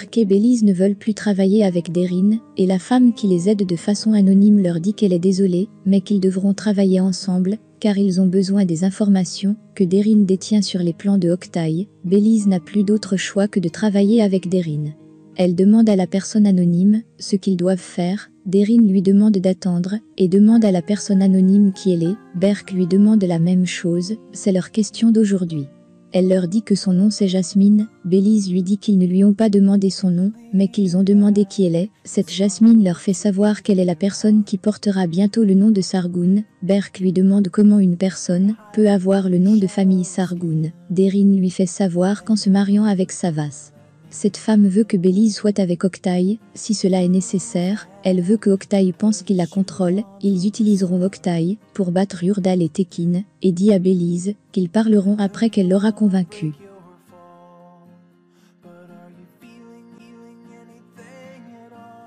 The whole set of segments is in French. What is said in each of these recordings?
Berk et Belize ne veulent plus travailler avec Deryn, et la femme qui les aide de façon anonyme leur dit qu'elle est désolée, mais qu'ils devront travailler ensemble, car ils ont besoin des informations que Deryn détient sur les plans de Octaï. Belize n'a plus d'autre choix que de travailler avec Deryn. Elle demande à la personne anonyme ce qu'ils doivent faire. Deryn lui demande d'attendre et demande à la personne anonyme qui elle est. Berk lui demande la même chose, c'est leur question d'aujourd'hui. Elle leur dit que son nom c'est Jasmine. Belize lui dit qu'ils ne lui ont pas demandé son nom, mais qu'ils ont demandé qui elle est. Cette Jasmine leur fait savoir qu'elle est la personne qui portera bientôt le nom de Sargun. Berk lui demande comment une personne peut avoir le nom de famille Sargun. Deryn lui fait savoir qu'en se mariant avec Savas, cette femme veut que Belize soit avec Octaï, si cela est nécessaire. Elle veut que Octaï pense qu'il la contrôle. Ils utiliseront Octaï pour battre Yurdal et Tekin, et dit à Belize qu'ils parleront après qu'elle l'aura convaincu.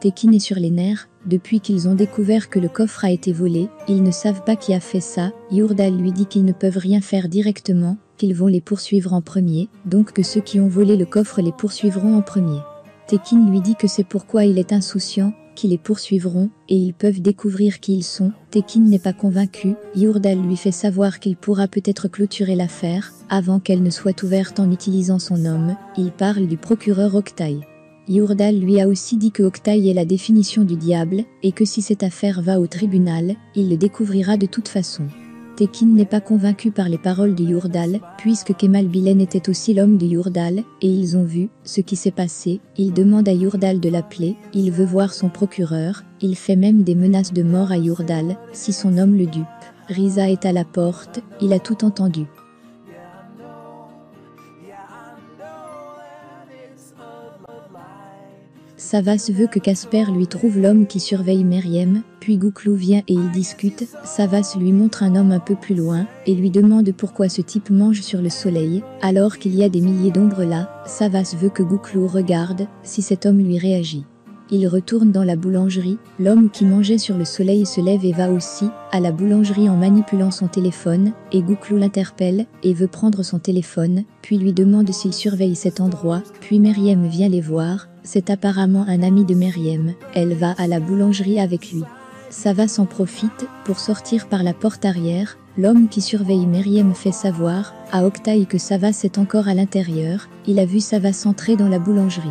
Tekin est sur les nerfs. Depuis qu'ils ont découvert que le coffre a été volé, ils ne savent pas qui a fait ça. Yurdal lui dit qu'ils ne peuvent rien faire directement, qu'ils vont les poursuivre en premier, donc que ceux qui ont volé le coffre les poursuivront en premier. Tekin lui dit que c'est pourquoi il est insouciant, qu'ils les poursuivront, et ils peuvent découvrir qui ils sont. Tekin n'est pas convaincu. Yurdal lui fait savoir qu'il pourra peut-être clôturer l'affaire, avant qu'elle ne soit ouverte en utilisant son homme. Il parle du procureur Octaï. Yurdal lui a aussi dit que Octaï est la définition du diable, et que si cette affaire va au tribunal, il le découvrira de toute façon. Tekin n'est pas convaincu par les paroles de Yurdal, puisque Kemal Bilen était aussi l'homme de Yurdal, et ils ont vu ce qui s'est passé. Il demande à Yurdal de l'appeler, il veut voir son procureur, il fait même des menaces de mort à Yurdal, si son homme le dupe. Riza est à la porte, il a tout entendu. Savas veut que Casper lui trouve l'homme qui surveille Meriem, puis Gouklou vient et ils discutent. Savas lui montre un homme un peu plus loin, et lui demande pourquoi ce type mange sur le soleil, alors qu'il y a des milliers d'ombres là. Savas veut que Gouklou regarde, si cet homme lui réagit. Il retourne dans la boulangerie, l'homme qui mangeait sur le soleil se lève et va aussi à la boulangerie en manipulant son téléphone, et Gouklou l'interpelle et veut prendre son téléphone, puis lui demande s'il surveille cet endroit, puis Meriem vient les voir, c'est apparemment un ami de Meriem, elle va à la boulangerie avec lui. Savas en profite pour sortir par la porte arrière. L'homme qui surveille Meriem fait savoir à Octaï que Savas est encore à l'intérieur, il a vu Savas entrer dans la boulangerie.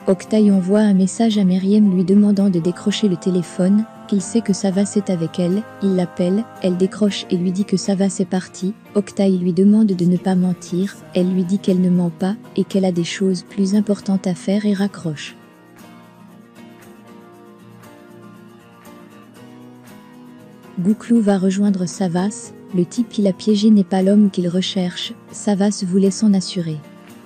Octaï envoie un message à Meriem lui demandant de décrocher le téléphone, qu'il sait que Savas est avec elle, il l'appelle, elle décroche et lui dit que Savas est parti. Octaï lui demande de ne pas mentir, elle lui dit qu'elle ne ment pas et qu'elle a des choses plus importantes à faire et raccroche. Gouklou va rejoindre Savas, le type qui l'a piégé n'est pas l'homme qu'il recherche, Savas voulait s'en assurer.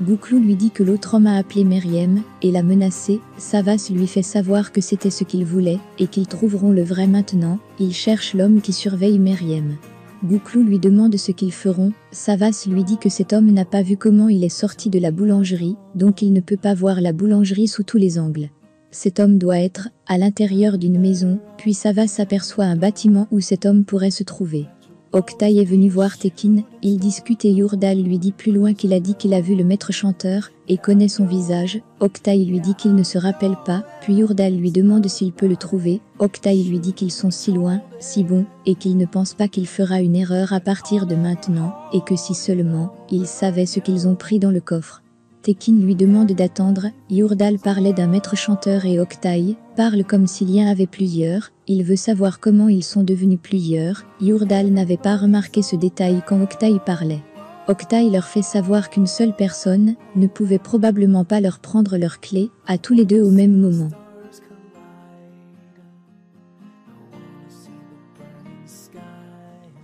Gouklou lui dit que l'autre homme a appelé Meriem et l'a menacé. Savas lui fait savoir que c'était ce qu'il voulait et qu'ils trouveront le vrai maintenant. Il cherche l'homme qui surveille Meriem. Gouklou lui demande ce qu'ils feront. Savas lui dit que cet homme n'a pas vu comment il est sorti de la boulangerie, donc il ne peut pas voir la boulangerie sous tous les angles. Cet homme doit être à l'intérieur d'une maison, puis Savas aperçoit un bâtiment où cet homme pourrait se trouver. Octaï est venu voir Tekin, il discute et Yurdal lui dit plus loin qu'il a dit qu'il a vu le maître chanteur et connaît son visage. Octaï lui dit qu'il ne se rappelle pas, puis Yurdal lui demande s'il peut le trouver. Octaï lui dit qu'ils sont si loin, si bons, et qu'il ne pense pas qu'il fera une erreur à partir de maintenant, et que si seulement ils savaient ce qu'ils ont pris dans le coffre. Tekin lui demande d'attendre. Yurdal parlait d'un maître chanteur et Octaï parle comme s'il y en avait plusieurs. Il veut savoir comment ils sont devenus plusieurs. Yurdal n'avait pas remarqué ce détail quand Octaï parlait. Octaï leur fait savoir qu'une seule personne ne pouvait probablement pas leur prendre leurs clés à tous les deux au même moment.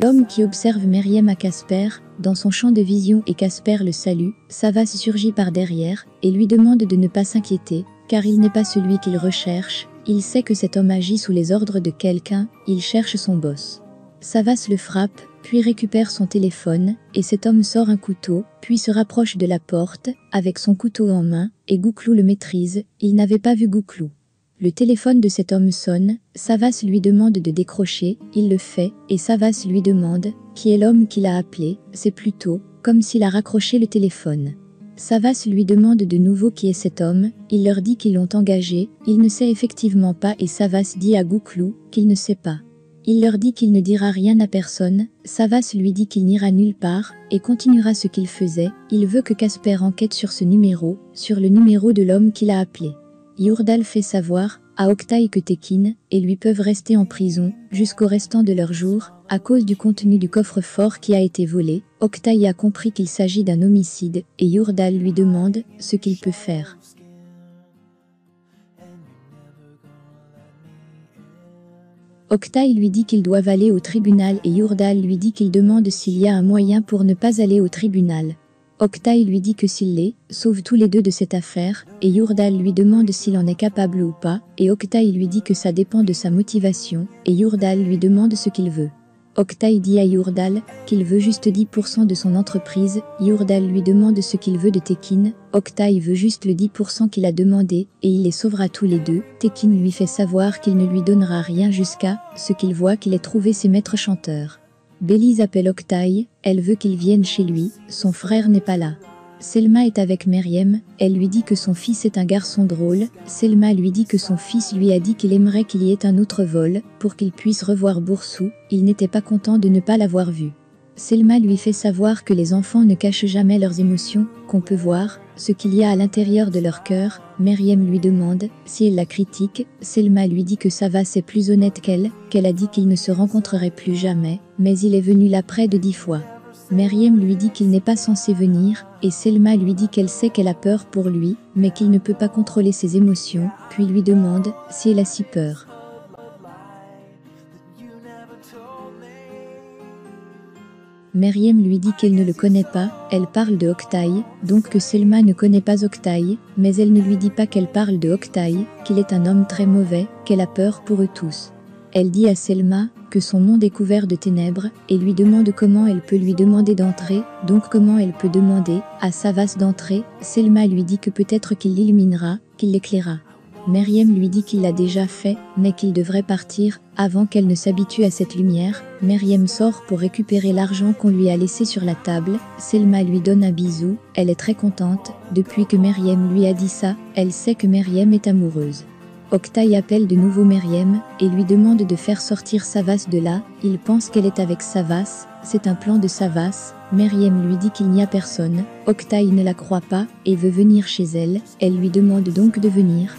L'homme qui observe Meriem à Casper, dans son champ de vision et Casper le salue, Savas surgit par derrière et lui demande de ne pas s'inquiéter, car il n'est pas celui qu'il recherche, il sait que cet homme agit sous les ordres de quelqu'un, il cherche son boss. Savas le frappe, puis récupère son téléphone, et cet homme sort un couteau, puis se rapproche de la porte, avec son couteau en main, et Gouklou le maîtrise, il n'avait pas vu Gouklou. Le téléphone de cet homme sonne, Savas lui demande de décrocher, il le fait, et Savas lui demande qui est l'homme qui l'a appelé, c'est plutôt comme s'il a raccroché le téléphone. Savas lui demande de nouveau qui est cet homme, il leur dit qu'ils l'ont engagé, il ne sait effectivement pas et Savas dit à Gouklou qu'il ne sait pas. Il leur dit qu'il ne dira rien à personne, Savas lui dit qu'il n'ira nulle part, et continuera ce qu'il faisait, il veut que Casper enquête sur ce numéro, sur le numéro de l'homme qu'il a appelé. Yurdal fait savoir à Octaï que Tekin et lui peuvent rester en prison jusqu'au restant de leur jour à cause du contenu du coffre-fort qui a été volé. Octaï a compris qu'il s'agit d'un homicide et Yurdal lui demande ce qu'il peut faire. Octaï lui dit qu'ils doivent aller au tribunal et Yurdal lui dit qu'il demande s'il y a un moyen pour ne pas aller au tribunal. Octaï lui dit que s'il les sauve tous les deux de cette affaire, et Yurdal lui demande s'il en est capable ou pas, et Octaï lui dit que ça dépend de sa motivation, et Yurdal lui demande ce qu'il veut. Octaï dit à Yurdal qu'il veut juste 10% de son entreprise, Yurdal lui demande ce qu'il veut de Tekin, Octaï veut juste le 10% qu'il a demandé, et il les sauvera tous les deux, Tekin lui fait savoir qu'il ne lui donnera rien jusqu'à ce qu'il voit qu'il ait trouvé ses maîtres chanteurs. Bélise appelle Octaï, elle veut qu'il vienne chez lui, son frère n'est pas là. Selma est avec Meriem, elle lui dit que son fils est un garçon drôle, Selma lui dit que son fils lui a dit qu'il aimerait qu'il y ait un autre vol, pour qu'il puisse revoir Boursou, il n'était pas content de ne pas l'avoir vu. Selma lui fait savoir que les enfants ne cachent jamais leurs émotions, qu'on peut voir ce qu'il y a à l'intérieur de leur cœur. Meriem lui demande si elle la critique, Selma lui dit que Savas est plus honnête qu'elle a dit qu'ils ne se rencontreraient plus jamais, mais il est venu là près de 10 fois. Meriem lui dit qu'il n'est pas censé venir, et Selma lui dit qu'elle sait qu'elle a peur pour lui, mais qu'il ne peut pas contrôler ses émotions, puis lui demande si elle a si peur. Meriem lui dit qu'elle ne le connaît pas, elle parle de Octaï, donc que Selma ne connaît pas Octaï, mais elle ne lui dit pas qu'elle parle de Octaï, qu'il est un homme très mauvais, qu'elle a peur pour eux tous. Elle dit à Selma que son monde est couvert de ténèbres, et lui demande comment elle peut lui demander d'entrer, donc comment elle peut demander à Savas d'entrer. Selma lui dit que peut-être qu'il l'illuminera, qu'il l'éclairera. Meriem lui dit qu'il l'a déjà fait, mais qu'il devrait partir avant qu'elle ne s'habitue à cette lumière. Meriem sort pour récupérer l'argent qu'on lui a laissé sur la table. Selma lui donne un bisou, elle est très contente. Depuis que Meriem lui a dit ça, elle sait que Meriem est amoureuse. Octaï appelle de nouveau Meriem et lui demande de faire sortir Savas de là. Il pense qu'elle est avec Savas, c'est un plan de Savas. Meriem lui dit qu'il n'y a personne. Octaï ne la croit pas et veut venir chez elle. Elle lui demande donc de venir.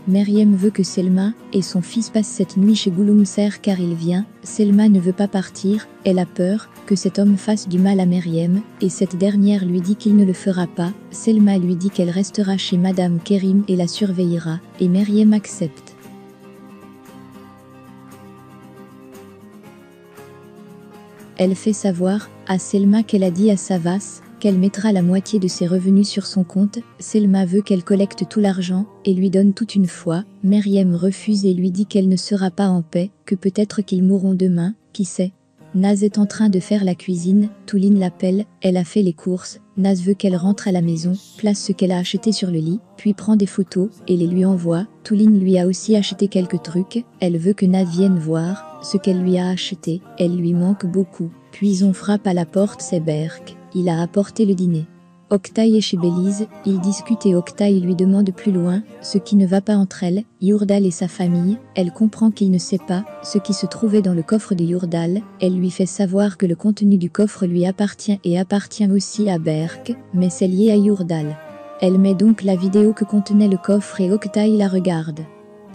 Meriem veut que Selma et son fils passent cette nuit chez Gouloumser car il vient. Selma ne veut pas partir, elle a peur que cet homme fasse du mal à Meriem, et cette dernière lui dit qu'il ne le fera pas. Selma lui dit qu'elle restera chez Madame Kerim et la surveillera, et Meriem accepte. Elle fait savoir à Selma qu'elle a dit à Savas qu'elle mettra la moitié de ses revenus sur son compte. Selma veut qu'elle collecte tout l'argent et lui donne toute une fois. Meriem refuse et lui dit qu'elle ne sera pas en paix, que peut-être qu'ils mourront demain, qui sait. Naz est en train de faire la cuisine, Touline l'appelle, elle a fait les courses, Naz veut qu'elle rentre à la maison, place ce qu'elle a acheté sur le lit, puis prend des photos et les lui envoie. Touline lui a aussi acheté quelques trucs, elle veut que Naz vienne voir ce qu'elle lui a acheté, elle lui manque beaucoup. Puis on frappe à la porte, c'est Berk. Il a apporté le dîner. Octaï est chez Bélise, ils discutent et Octaï lui demande plus loin ce qui ne va pas entre elles, Yurdal et sa famille. Elle comprend qu'il ne sait pas ce qui se trouvait dans le coffre de Yurdal. Elle lui fait savoir que le contenu du coffre lui appartient et appartient aussi à Berk, mais c'est lié à Yurdal. Elle met donc la vidéo que contenait le coffre et Octaï la regarde.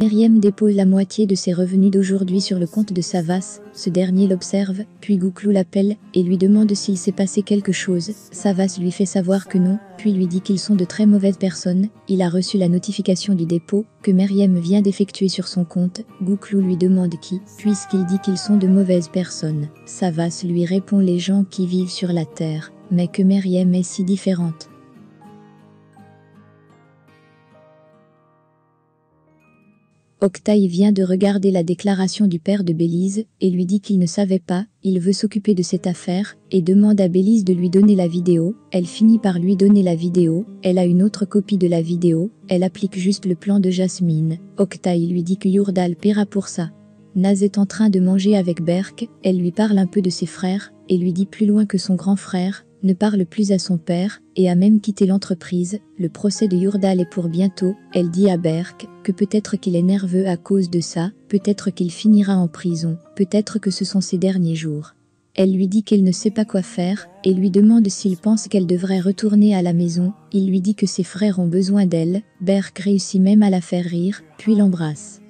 Meriem dépose la moitié de ses revenus d'aujourd'hui sur le compte de Savas, ce dernier l'observe, puis Gouklou l'appelle et lui demande s'il s'est passé quelque chose. Savas lui fait savoir que non, puis lui dit qu'ils sont de très mauvaises personnes. Il a reçu la notification du dépôt que Meriem vient d'effectuer sur son compte. Gouklou lui demande qui, puisqu'il dit qu'ils sont de mauvaises personnes. Savas lui répond les gens qui vivent sur la terre, mais que Meriem est si différente. Octaï vient de regarder la déclaration du père de Bélise et lui dit qu'il ne savait pas, il veut s'occuper de cette affaire et demande à Bélise de lui donner la vidéo. Elle finit par lui donner la vidéo, elle a une autre copie de la vidéo, elle applique juste le plan de Jasmine. Octaï lui dit que Yurdal paiera pour ça. Naz est en train de manger avec Berk, elle lui parle un peu de ses frères et lui dit plus loin que son grand frère ne parle plus à son père, et a même quitté l'entreprise. Le procès de Yurdal est pour bientôt. Elle dit à Berk que peut-être qu'il est nerveux à cause de ça, peut-être qu'il finira en prison, peut-être que ce sont ses derniers jours. Elle lui dit qu'elle ne sait pas quoi faire, et lui demande s'il pense qu'elle devrait retourner à la maison. Il lui dit que ses frères ont besoin d'elle. Berk réussit même à la faire rire, puis l'embrasse.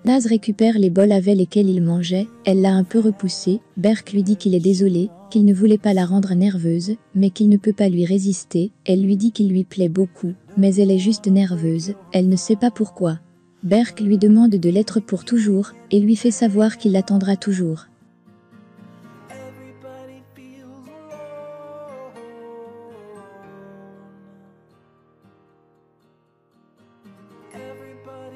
Naz récupère les bols avec lesquels il mangeait, elle l'a un peu repoussé. Berk lui dit qu'il est désolé, qu'il ne voulait pas la rendre nerveuse, mais qu'il ne peut pas lui résister. Elle lui dit qu'il lui plaît beaucoup, mais elle est juste nerveuse, elle ne sait pas pourquoi. Berk lui demande de l'être pour toujours, et lui fait savoir qu'il l'attendra toujours.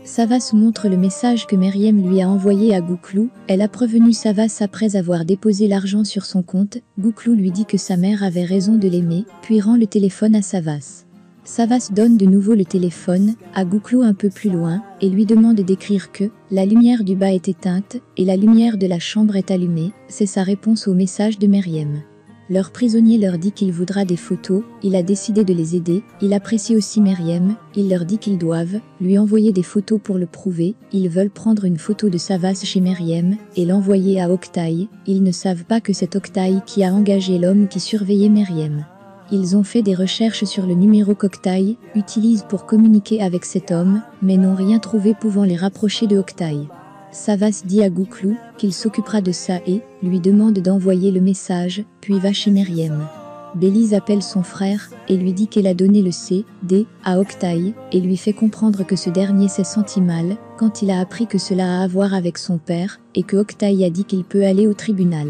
Savas montre le message que Meryem lui a envoyé à Gouklou. Elle a prévenu Savas après avoir déposé l'argent sur son compte. Gouklou lui dit que sa mère avait raison de l'aimer, puis rend le téléphone à Savas. Savas donne de nouveau le téléphone à Gouklou un peu plus loin et lui demande d'écrire que la lumière du bas est éteinte et la lumière de la chambre est allumée. C'est sa réponse au message de Meryem. Leur prisonnier leur dit qu'il voudra des photos, il a décidé de les aider, il apprécie aussi Meryem, il leur dit qu'ils doivent lui envoyer des photos pour le prouver, ils veulent prendre une photo de Savas chez Meryem et l'envoyer à Oktay, ils ne savent pas que c'est Oktay qui a engagé l'homme qui surveillait Meryem. Ils ont fait des recherches sur le numéro qu'Oktay utilise pour communiquer avec cet homme, mais n'ont rien trouvé pouvant les rapprocher de Oktay. Savas dit à Gouklou qu'il s'occupera de ça et lui demande d'envoyer le message, puis va chez Meryem. Belize appelle son frère et lui dit qu'elle a donné le CD à Oktay et lui fait comprendre que ce dernier s'est senti mal quand il a appris que cela a à voir avec son père et que Oktay a dit qu'il peut aller au tribunal.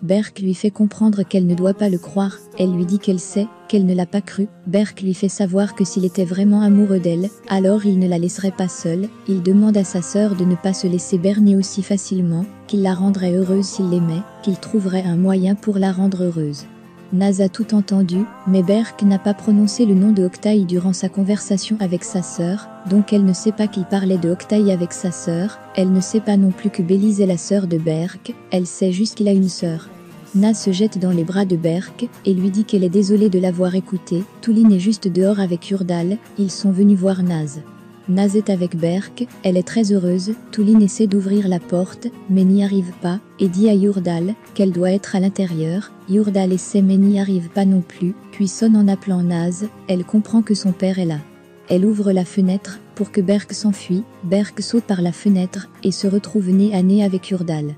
Berk lui fait comprendre qu'elle ne doit pas le croire, elle lui dit qu'elle sait, qu'elle ne l'a pas cru. Berk lui fait savoir que s'il était vraiment amoureux d'elle, alors il ne la laisserait pas seule. Il demande à sa sœur de ne pas se laisser berner aussi facilement, qu'il la rendrait heureuse s'il l'aimait, qu'il trouverait un moyen pour la rendre heureuse. Naz a tout entendu, mais Berk n'a pas prononcé le nom de Oktay durant sa conversation avec sa sœur, donc elle ne sait pas qu'il parlait de Oktay avec sa sœur, elle ne sait pas non plus que Belize est la sœur de Berk, elle sait juste qu'il a une sœur. Naz se jette dans les bras de Berk et lui dit qu'elle est désolée de l'avoir écouté. Tulin est juste dehors avec Yurdal, ils sont venus voir Naz. Naz est avec Berk, elle est très heureuse. Tulin essaie d'ouvrir la porte, mais n'y arrive pas, et dit à Yurdal qu'elle doit être à l'intérieur. Yurdal essaie mais n'y arrive pas non plus, puis sonne en appelant Naz, elle comprend que son père est là. Elle ouvre la fenêtre pour que Berk s'enfuit. Berk saute par la fenêtre et se retrouve nez à nez avec Yurdal.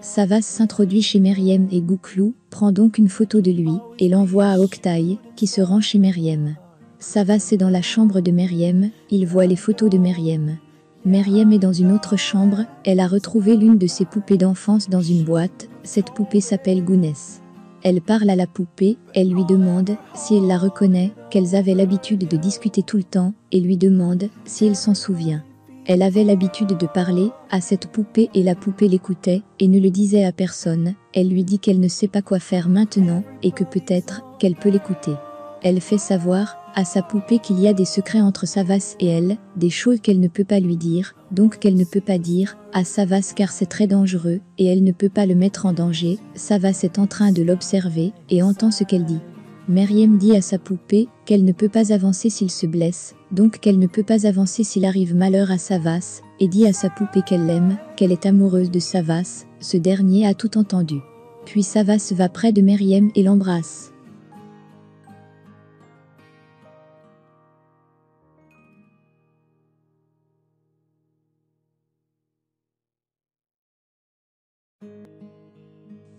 Savas s'introduit chez Meryem et Gouklou prend donc une photo de lui et l'envoie à Oktay, qui se rend chez Meryem. Savas est dans la chambre de Meryem, il voit les photos de Meryem. Meryem est dans une autre chambre, elle a retrouvé l'une de ses poupées d'enfance dans une boîte, cette poupée s'appelle Gounès. Elle parle à la poupée, elle lui demande si elle la reconnaît, qu'elles avaient l'habitude de discuter tout le temps, et lui demande si elle s'en souvient. Elle avait l'habitude de parler à cette poupée et la poupée l'écoutait et ne le disait à personne. Elle lui dit qu'elle ne sait pas quoi faire maintenant et que peut-être qu'elle peut l'écouter. Elle fait savoir à sa poupée qu'il y a des secrets entre Savas et elle, des choses qu'elle ne peut pas lui dire, donc qu'elle ne peut pas dire à Savas car c'est très dangereux et elle ne peut pas le mettre en danger. Savas est en train de l'observer et entend ce qu'elle dit. Meryem dit à sa poupée qu'elle ne peut pas avancer s'il se blesse, donc qu'elle ne peut pas avancer s'il arrive malheur à Savas, et dit à sa poupée qu'elle l'aime, qu'elle est amoureuse de Savas. Ce dernier a tout entendu. Puis Savas va près de Meryem et l'embrasse.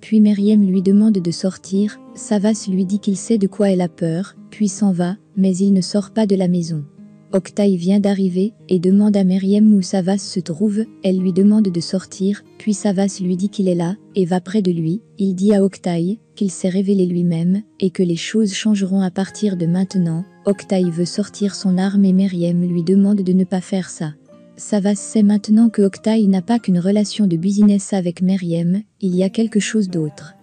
Puis Meryem lui demande de sortir, Savas lui dit qu'il sait de quoi elle a peur, puis s'en va, mais il ne sort pas de la maison. Oktay vient d'arriver et demande à Meryem où Savas se trouve, elle lui demande de sortir, puis Savas lui dit qu'il est là, et va près de lui, il dit à Oktay qu'il s'est révélé lui-même, et que les choses changeront à partir de maintenant. Oktay veut sortir son arme et Meryem lui demande de ne pas faire ça. Savas sait maintenant que Octaï n'a pas qu'une relation de business avec Meriem, il y a quelque chose d'autre.